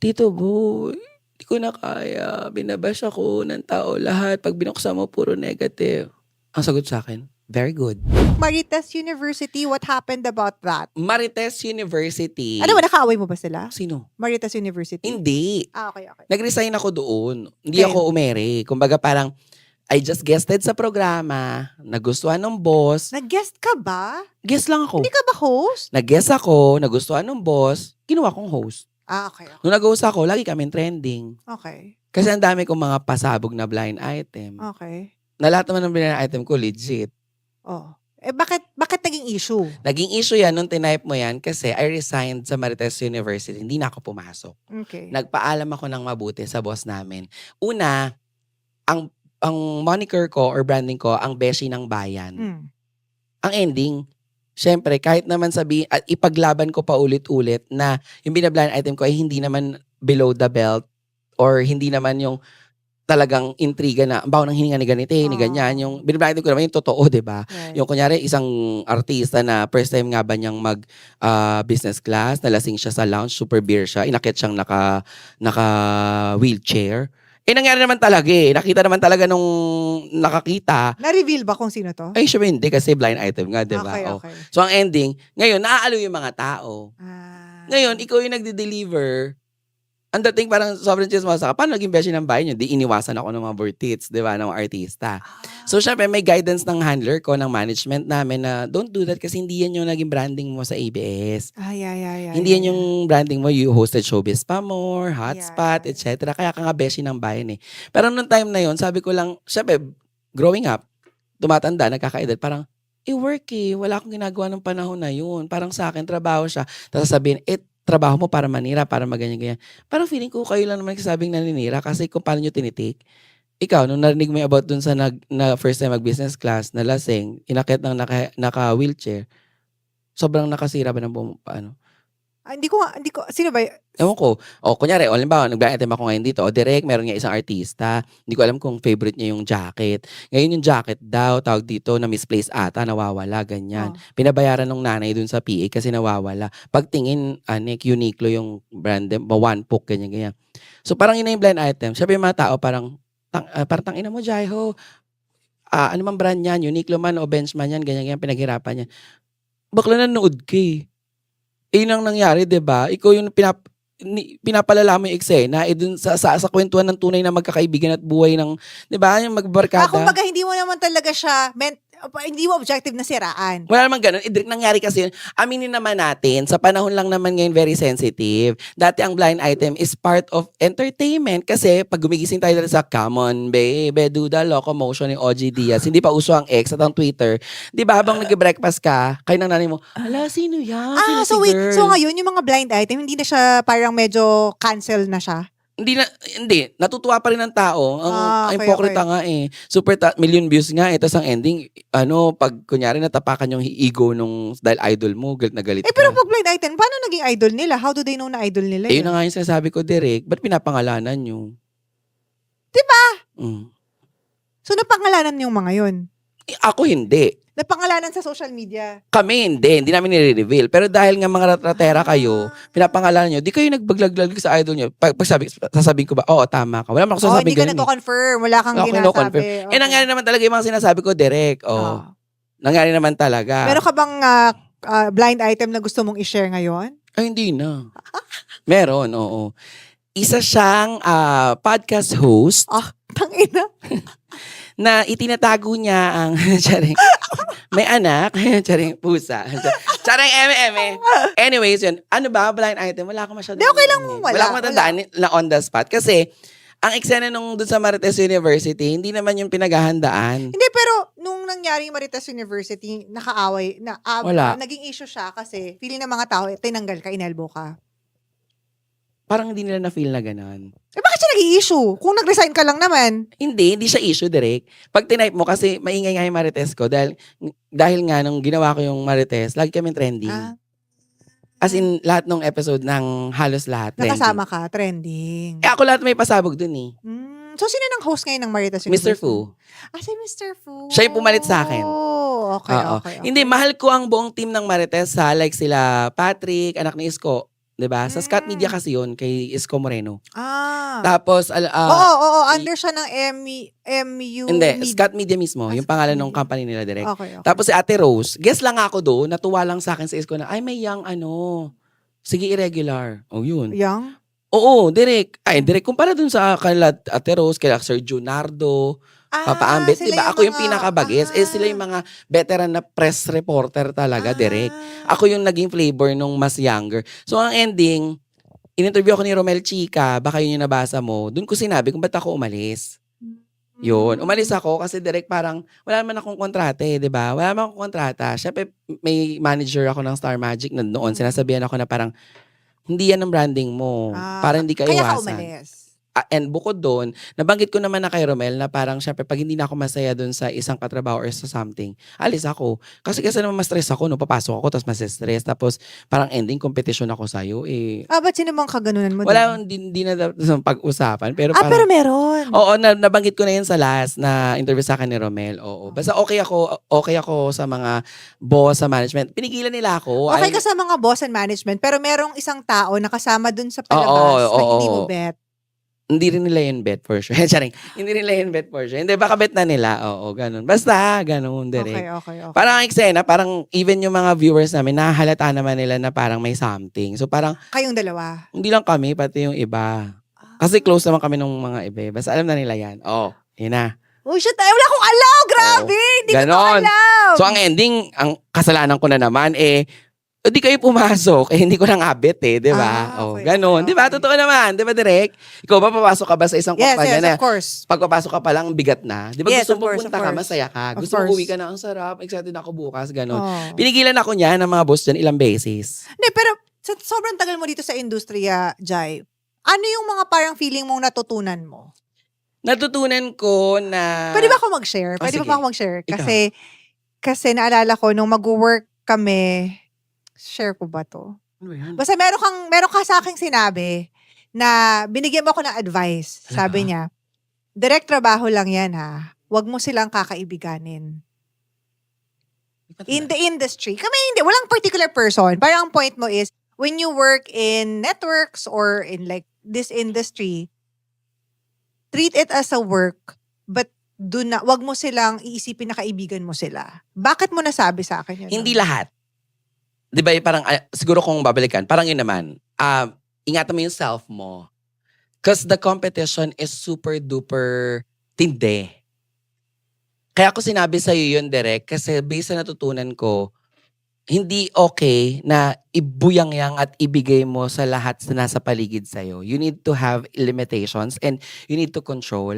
Tito Boy, di ko na kaya. Binabash ako ng tao lahat. Pag binuksan mo, puro negative. Ang sagot sa akin, very good. Marites University, what happened about that? Marites University. Ano ba, nakaaway mo ba sila? Sino? Marites University? Hindi. Okay. Nag-resign ako doon. Hindi Okay. ako umere. Kumbaga parang, I just guested sa programa. Nagustuhan ng boss. Nag-guest ka ba? Guest lang ako. Hindi ka ba host? Nag-guest ako. Nagustuhan ng boss. Ginawa kong host. Okay. Nung nag-host ako, lagi kami trending. Okay. Kasi ang dami kong mga pasabog na blind item. Okay. Na lahat naman ng blind item ko, legit. Oh. Bakit naging issue? Naging issue yan nung tinype mo yan kasi I resigned sa Marites University. Hindi na ako pumasok. Okay. Nagpaalam ako ng mabuti sa boss namin. Una, ang moniker ko or branding ko, ang beshi ng bayan. Ang ending, syempre, kahit naman sabihin, at ipaglaban ko pa ulit-ulit na yung binablind item ko ay hindi naman below the belt or hindi naman yung talagang intriga na, bawa ng hininga ni ganito, ni ganyan. Yung binablind item ko naman yung totoo, diba? Right. Yung kunyari, isang artista na first time nga ba niyang mag business class, nalasing siya sa lounge, super beer siya, inakit siyang naka wheelchair. Nangyari naman talaga eh. Nakita naman talaga nung nakakita. Na-reveal ba kung sino to? Ay, syempre hindi kasi blind item nga, diba? Okay. So, ang ending, ngayon, naaaliw yung mga tao. Ah. Ngayon, ikaw yung nagde-deliver. Ang dating parang sobrang chismosa ka. Paano naging beshi ng bayan nyo? Di iniwasan ako ng mga burtits, diba? Ng mga artista. So, syempre, may guidance ng handler ko, ng management namin na don't do that kasi hindi yan yung naging branding mo sa ABS. Ay. Hindi yan yung branding mo. You hosted Showbiz Pa More, Hotspot, Yeah. etc. Kaya ka nga beshi ng bayan eh. Pero nung time na yon, sabi ko lang, syempre, growing up, tumatanda, nagkakaedad, parang, work eh. Wala akong ginagawa ng panahon na yun. Parang sa akin, trabaho siya. Tapos sabihin, trabaho mo para manira, para maganyan-ganyan. Parang feeling ko kayo lang naman kasabing naninira kasi kung paano nyo tinitake. Ikaw, nung narinig mo yung about dun sa na first time mag-business class, na lasing, inakit ng naka-wheelchair, sobrang nakasira ba ng buong paano? Hindi ko, sino ba? Ewan ko. O, kunyari, halimbawa, nag-blind item ako ngayon dito. O, direct, meron nga isang artista. Hindi ko alam kung favorite niya yung jacket. Ngayon yung jacket daw, tawag dito, na misplaced ata, nawawala, ganyan. Pinabayaran ng nanay dun sa PA kasi nawawala. Pagtingin, Uniqlo yung brand, one poke, ganyan. So, parang yun na yung blind item. Sabi yung mga tao, parang tangina mo, Jaiho. Ano man brand yan? Uniqlo man o Benchman yan, ganyan, pinaghirapan yan. Bakla nanood ka eh. Yun ang nangyari, diba? Ikaw yung pinapalala mo yung eksena, dun sa kwentuhan ng tunay na magkakaibigan at buhay ng, diba? Yung magbarkada. Kumbaga, hindi mo naman talaga siya hindi mo objective na siraan. Wala naman ganun. Nangyari kasi yun. Aminin naman natin, sa panahon lang naman ngayon very sensitive. Dati ang blind item is part of entertainment kasi pag gumigising tayo sa come on baby, do the locomotion ni OG Diaz. Hindi pa uso ang X at ang Twitter. Di ba habang nag-breakfast ka, kayo ng nanay mo, ala, sino yan? Sino so si wait. girl? So ngayon, yung mga blind item, hindi na siya parang medyo cancel na siya? Hindi. Natutuwa pa rin ng tao. Ang Okay, hipokrita nga eh. Super million views nga eh. Tapos ang ending, pag kunyari natapakan yung ego nung dahil idol mo, galit na galit ka. Pero pag blind item, paano naging idol nila? How do they know na idol nila Yun na nga yung sinasabi ko, Derek. Ba't pinapangalanan nyo? Diba? Mm. So napangalanan yung mga yun? Ako hindi. Napangalanan sa social media? Kami hindi namin nire-reveal. Pero dahil nga mga ratera kayo, pinapangalanan nyo, di kayo nagbaglaglag sa idol nyo. Sasabihin ko ba, oo, tama ka. Wala naman ako sasabihin hindi ka nagko-confirm. Wala kang ginasabi. Nangyari naman talaga yung mga sinasabi ko, Derek. Nangyari naman talaga. Meron ka bang blind item na gusto mong i-share ngayon? Ay, hindi na. Meron, oo. Isa siyang podcast host. Tangina. Na itinatago niya ang may anak, pusa. Charing eme. Anyways, yun. Ano ba, blind item? Wala akong masyadong. Okay lang, wala akong matandaan na on the spot. Kasi, ang eksena nung dun sa Marites University, hindi naman yung pinaghahandaan. Hindi, pero nung nangyari yung Marites University, nakaaway, Wala. Naging issue siya kasi feeling ng mga tao, tinanggal ka, inelbow ka. Parang hindi nila na-feel na gano'n. Bakit siya nag-i-issue? Kung nag-resign ka lang naman. Hindi siya issue, Direk. Pag tinype mo, kasi maingay nga yung Marites ko, dahil nga nung ginawa ko yung Marites, lagi kami trending. As in, lahat ng episode ng halos lahat. Nakasama ka, trending. Ako lahat may pasabog dun eh. So, sino nang host ngayon ng Marites University? Mr. Fu. Si Mr. Fu. Siya yung pumalit sa akin. Okay. Hindi, mahal ko ang buong team ng Marites. Like sila Patrick, anak ni Isko. 'di ba? Sa Scott Media Hmm. kasi 'yun, kay Isko Moreno. Ah. Tapos Oo, i under siya ng MU hindi, Media. Scott Media mismo, yung Scott pangalan nung Media. company nila direct. Okay. Tapos si Ate Rose, guest lang ako doon, natuwa lang sa'kin sa Isko na, "Ay may young ano, sige irregular." Oh, 'yun. Yang? Oo, direct. Ay, Hmm. direct kumpara dun sa kanila Ate Rose, kila Sir Junardo, Papa Ambet, 'di Sila ba? yung Ako yung mga pinaka-bagets, sila yung mga veteran na press reporter talaga, direct. ah. Ako yung naging flavor nung mas younger. So ang ending, in-interview ako ni Romel Chica, baka yun yung nabasa mo, dun ko sinabi kung ba't ako umalis. Yun, umalis Hmm. ako kasi direct parang wala naman akong kontrata, 'di ba? Wala naman akong kontrata. Siyempre may manager ako ng Star Magic na noon, Mm. sinasabihan ako na parang, "Hindi yan ang branding mo, para hindi ka Kaya ka iwasan." umalis? And bukod dun, nabanggit ko naman na kay Romel na parang siyempre 'pag hindi na ako masaya dun sa isang katrabaho or sa something, alis ako. Kasi naman ma-stress ako 'no, papasok ako tapos ma-stress tapos parang ending kompetisyon ako sa'yo, eh, Ba't sino bang kaganunan mo wala dun? hindi na dapat pag-usapan pero Pero parang meron? oo, nabanggit ko na 'yun sa last na interview sa'kin ni Romel, oo. Basta okey ako sa mga boss, sa management. Pinigilan nila ako, Okey ayaw ka sa mga boss and management, pero merong isang tao na kasama dun sa oo, palabas na hindi mo oo. bet? Hindi rin nila 'yun bet for sure, charing. Hindi nila 'yun bet for sure. Hindi, baka bet na nila, oo, gano'n. Basta gano'n, direct. Okey. Parang ang eksena, parang even yung mga viewers namin nahahalata naman nila na parang may something. So parang Kayong dalawa? hindi lang kami, pati yung iba. Kasi Ah. close naman kami nung mga iba, eh, basta alam na nila 'yan. Oh, 'yun na, Oh, shit! Ay, wala akong alam! oo, Grabe! Hindi ko 'to gano'n. alam! So ang ending, ang kasalanan ko na naman, eh, di kayo pumasok, eh, hindi ko na nga bet, eh, 'di ba? Oh, gano'n. 'Di ba, Okey. totoo naman, 'di ba, direct? Ikaw ba papasok ka ba sa isang Yes, kumpanya na of course. pagpapasok ka palang bigat na? 'Di ba Yes, gusto of mo course, of pumunta ka, course. masaya ka, Of gusto mo uwi course. ka na, "Ang sarap, excited ako bukas." Gano'n. Oo. Pinigilan ako niyan ng mga boss diyan ilang beses. Hindi, pero sa sobrang tagal mo dito sa industriya, Jai, ano yung mga parang feeling mong natutunan mo? Natutunan ko na Puwede ba ako mag-share? oh, Puwede ba sige, ako mag-share? ikaw. Kasi naalala ko nung magwo-work kami, share ko ba 'to? Ano ba 'yan? Basta meron ka sa'king sinabi na binigyan mo ako ng advice. Sabi Talaga? niya, "Direct trabaho lang 'yan, ha. 'Wag mo silang kakaibiganin." Ba't In ba? the industry, kami hindi, walang particular person. Parang ang point mo is, when you work in networks or in like this industry, treat it as a work, but wag mo silang iisipin na kaibigan mo sila. Bakit mo nasabi sa akin yun Hindi nun? lahat. 'Di ba, parang siguro kung babalikan, parang yun naman, ingatan mo yung self mo. 'Cause the competition is super duper tindi. Kaya ko sinabi sa'yo yun direct kasi based sa natutunan ko, hindi okay na ibuyangyang at ibigay mo sa lahat na nasa paligid sa'yo. You need to have limitations and you need to control.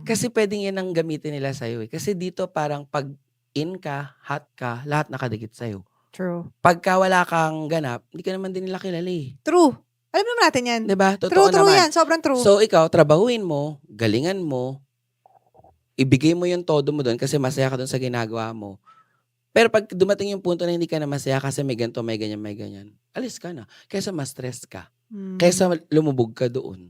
Kasi puwedeng yan ang gamitin nila sa'yo, eh. Kasi dito parang 'pag in ka, hot ka, lahat nakadikit sa'yo. True. Pagka wala kang ganap, hindi ka naman din nila kilala, eh. True. Alam naman natin yan. 'Di ba? Totoo True naman. yan. Sobrang true. So ikaw, trabahuin mo, galingan mo, ibigay mo yung todo mo dun kasi masaya ka dun sa ginagawa mo. Pero 'pag dumating yung punto na hindi ka na masaya kasi may ganito, may ganyan, may ganyan, alis ka na. Kaysa ma-stress ka, kaysa lumubog ka doon.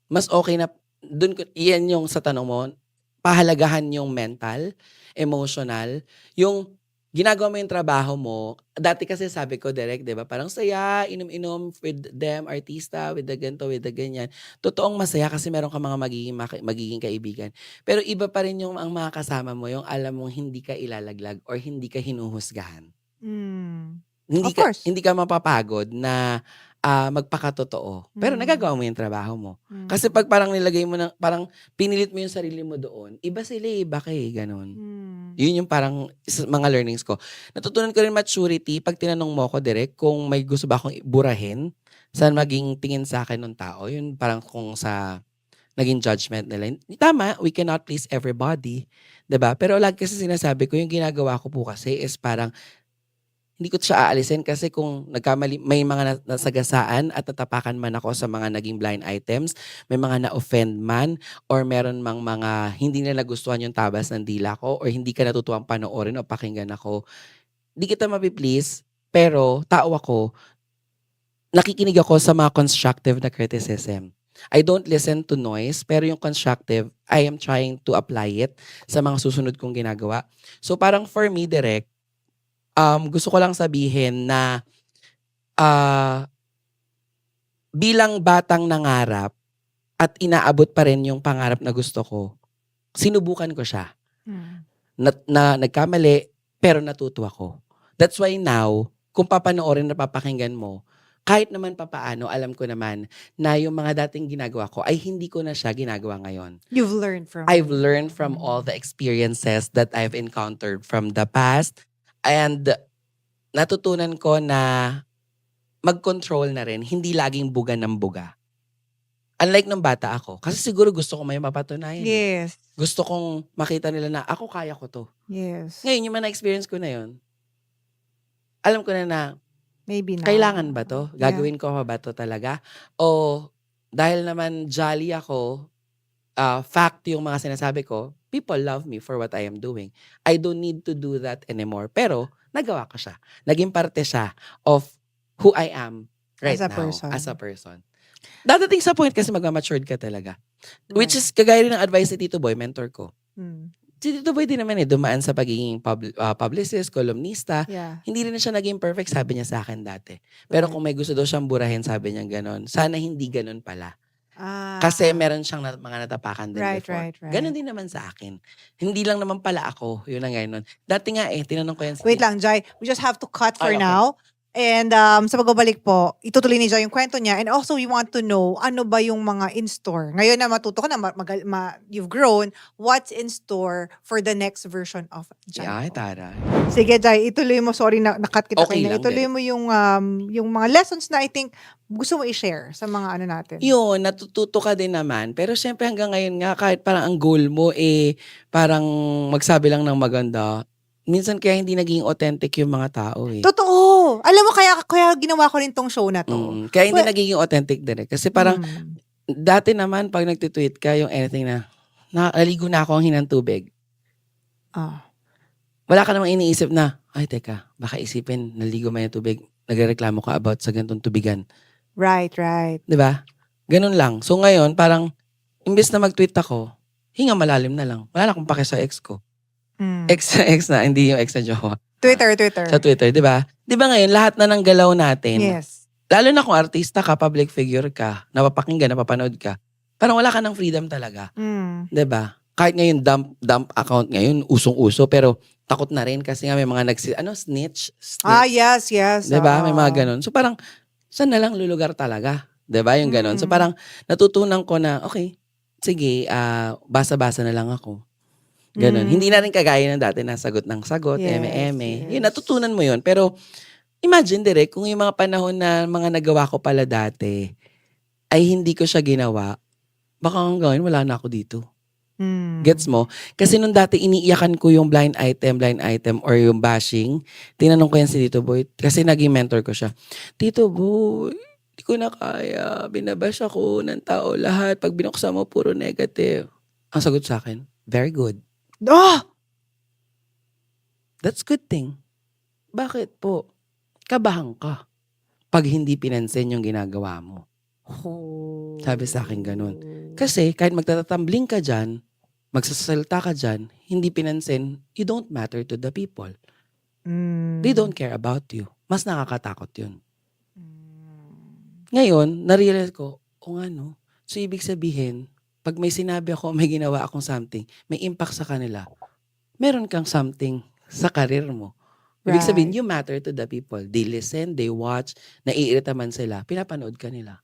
Mas okay na dun iyan yung sa tanong mo, pahalagahan yung mental, emotional, yung ginagawa mo yung trabaho mo. Dati kasi sabi ko direct, 'di ba, parang saya, inom-inom with them, artista, with the ganito, with the ganyan. Totoong masaya kasi meron kang mga magiging kaibigan. Pero iba pa rin yung ang mga kasama mo, yung alam mong hindi ka ilalaglag or hindi ka hinuhusgahan. Of course. Hindi ka mapapagod na, magpakatotoo, pero nagagawa mo yung trabaho mo. Kasi 'pag parang nilagay mo ng parang pinilit mo yung sarili mo doon, iba sila, eh, iba ka, eh, gano'n. Yun yung parang mga learnings ko. Natutunan ko rin maturity 'pag tinanong mo ako direct kung may gusto ba akong burahin sa maging tingin sa'kin nung tao, yun parang kung sa naging judgment nila. Tama, we cannot please everybody, 'di ba? Pero lagi kasi sinasabi ko yung ginagawa ko po kasi is parang hindi ko siya aalisin kasi kung nagkamali may mga nasagasaan at natapakan man ako sa mga naging blind items, may mga na-offend man or meron mang mga hindi nila nagustuhan yung tabas ng dila ko or hindi ka natutuwang panoorin o pakinggan ako, di kita mapi-please, pero tao ako, nakikinig ako sa mga constructive na criticism. I don't listen to noise, pero yung constructive, I am trying to apply it sa mga susunod kong ginagawa. So parang for me, direct, gusto ko lang sabihin na, ah, bilang batang nangarap at inaabot pa rin yung pangarap na gusto ko, sinubukan ko siya. Nagkamali, pero natuto ako. That's why now, kung papanoorin na papakinggan mo, kahit naman papaano, alam ko naman na yung mga dating ginagawa ko ay hindi ko na siya ginagawa ngayon. You've learned from I've learned from all the experiences that I've encountered from the past, and natutunan ko na mag-control na rin, hindi laging buga ng buga. Unlike nung bata ako, kasi siguro gusto ko may mapatunayan. Yes. Gusto kong makita nila na ako kaya ko to. Yes. Ngayon, yung mga na-experience ko na yun, alam ko na Maybe not. kailangan ba to? Yeah. Gagawin ko ba to talaga? O dahil naman jolly ako, fact yung mga sinasabi ko, people love me for what I am doing. I don't need to do that anymore. Pero, nagawa ko siya. Naging parte siya of who I am right As a now. person. As a person. Dadating sa point kasi mag-matured ka talaga. Which is, kagaya rin ng advice ni Tito Boy, mentor ko. Si Tito Boy din naman dumaan sa pagiging publicist, columnista. Yeah. Hindi rin na siya naging perfect, sabi niya sa akin dati. Pero kung may gusto daw siyang burahin, sabi niya ganon. Sana hindi ganon pala. Kasi meron siyang mga natapakan din before. Right. Ganon din naman sa akin. Hindi lang naman pala ako. Yun ang ganon. Dati nga tinanong ko yan. Wait lang, Jai. We just have to cut for Okay. now. And sa pagbabalik po, itutuloy ni Jai yung kwento niya. And also, we want to know, ano ba yung mga in-store? Ngayon na matuto ka na, you've grown, what's in store for the next version of Jai? Ay, tara. Sige, Jai, ituloy mo. Sorry na nakat kita Okay kanina. lang, Ituloy mo yung mga lessons na I think gusto mo i-share sa mga ano natin. Yun, natututo ka din naman. Pero syempre hanggang ngayon nga, kahit parang ang goal mo parang magsabi lang ng maganda, minsan kaya hindi naging authentic yung mga tao Totoo. Alam mo, kaya ginawa ko rin tong show na to. Kaya hindi Well, nagiging authentic din Kasi parang, dati naman pag nagtitweet ka, yung anything na, naligo na ako ang hinang tubig. Wala ka namang iniisip na, ay teka, baka isipin, naligo man yung tubig, nagrereklamo ka about sa ganitong tubigan. Right. 'Di ba? Ganun lang. So ngayon, parang, imbes na mag-tweet ako, hinga malalim na lang. Wala na akong pake sa ex ko. Ex na, hindi yung ex na jowa. Twitter. Sa Twitter, 'di ba? 'Di ba ngayon, lahat na ng galaw natin, Yes. lalo na kung artista ka, public figure ka, napapakinggan, napapanood ka, parang wala ka ng freedom talaga. 'Di ba? Kahit ngayon, dump account ngayon, usong-uso, pero takot na rin kasi nga may mga snitch. Yes. 'Di ba? May mga ganun. So parang, saan na lang lulugar talaga? 'Di ba? Yung ganun. So parang, natutunan ko na, okay, sige, basa-basa na lang ako. Ganun. Hindi na rin kagaya ng dati na sagot ng sagot, Yes, eme-eme. yes. Yun, natutunan mo yun. Pero, imagine direct, kung yung mga panahon na mga nagawa ko pala dati, ay hindi ko siya ginawa, baka hanggang ngayon wala na ako dito. Gets mo? Kasi nung dati iniiyakan ko yung blind item or yung bashing, tinanong ko yan si Tito Boy, kasi naging mentor ko siya. Tito Boy, di ko na kaya, binabash ako ng tao lahat, pag binuksan mo puro negative. Ang sagot sa akin, very good. That's good thing. Bakit po? Kabahan ka pag hindi pinansin yung ginagawa mo. Sabi sa akin ganun. Kasi kahit magtatatambling ka dyan, magsasalita ka dyan, hindi pinansin, you don't matter to the people. They don't care about you. Mas nakakatakot yun. Ngayon, narealize ko, no. So, ibig sabihin, pag may sinabi ako, may ginawa akong something, may impact sa kanila, meron kang something sa karir mo. Ibig sabihin, you matter to the people. They listen, they watch, naiirita man sila, pinapanood ka nila.